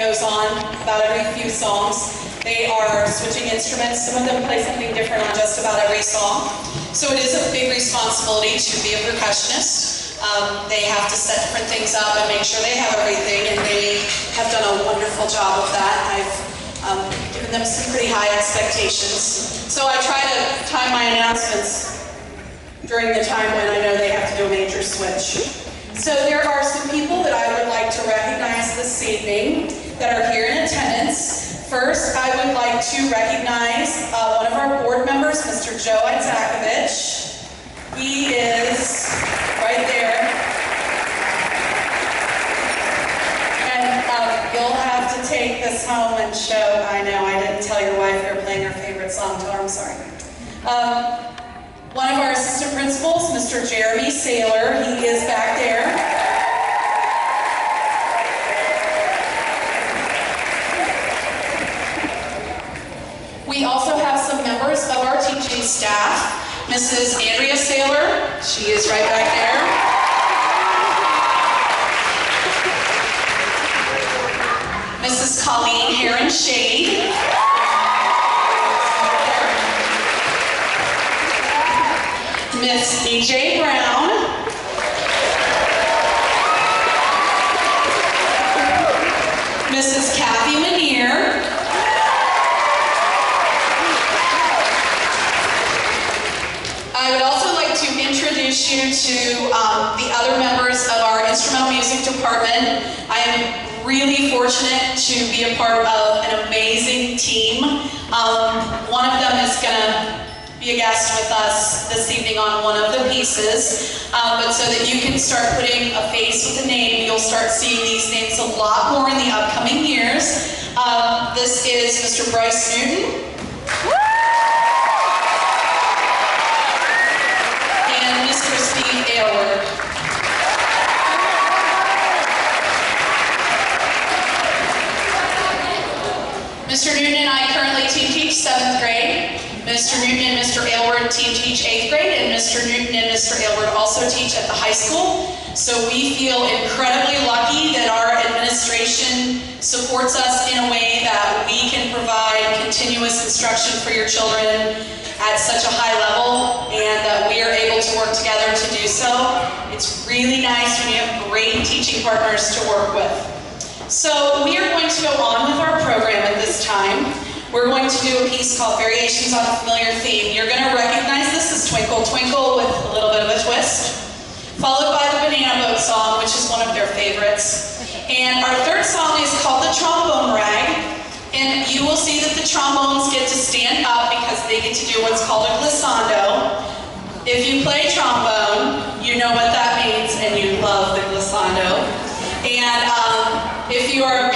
goes on about every few songs. They are switching instruments. Some of them play something different on just about every song. So it is a big responsibility to be a percussionist. They have to set different things up and make sure they have everything, and they have done a wonderful job of that. I've given them some pretty high expectations. So I try to time my announcements during the time when I know they have to do a major switch. So there are some people that I would like to recognize this evening that are here in attendance. First, I would like to recognize one of our board members, Mr. Joe Idzakovich. He is right there. And you'll have to take this home and show, I know, I didn't tell your wife you're playing her favorite song, tell her I'm sorry. One of our assistant principals, Mr. Jeremy Saylor, he is back there. We also have some members of our teaching staff. Mrs. Andrea Saylor, she is right back there. Mrs. Colleen Heron-Shade. Miss E.J. Brown. Mrs. Kathy Manier. I would also like to introduce you to the other members of our instrumental music department. I am really fortunate to be a part of an amazing team. One of them is going to be a guest with us this evening on one of the pieces, but so that you can start putting a face with a name, you'll start seeing these names a lot more in the upcoming years. This is Mr. Bryce Newton. And Mr. Steve Aylward. Mr. Newton and I currently teach 7th grade. Mr. Newton and Mr. Aylward teach 8th grade, and Mr. Newton and Mr. Aylward also teach at the high school. So we feel incredibly lucky that our administration supports us in a way that we can provide continuous instruction for your children at such a high level, and that we are able to work together to do so. It's really nice when you have great teaching partners to work with. So we are going to go on with our program at this time. We're going to do a piece called Variations on a Familiar Theme. You're going to recognize this as Twinkle Twinkle with a little bit of a twist, followed by the Banana Boat song, which is one of their favorites. And our third song is called the Trombone Rag. And you will see that the trombones get to stand up because they get to do what's called a glissando. If you play trombone, you know what that means, and you love the glissando. And if you are a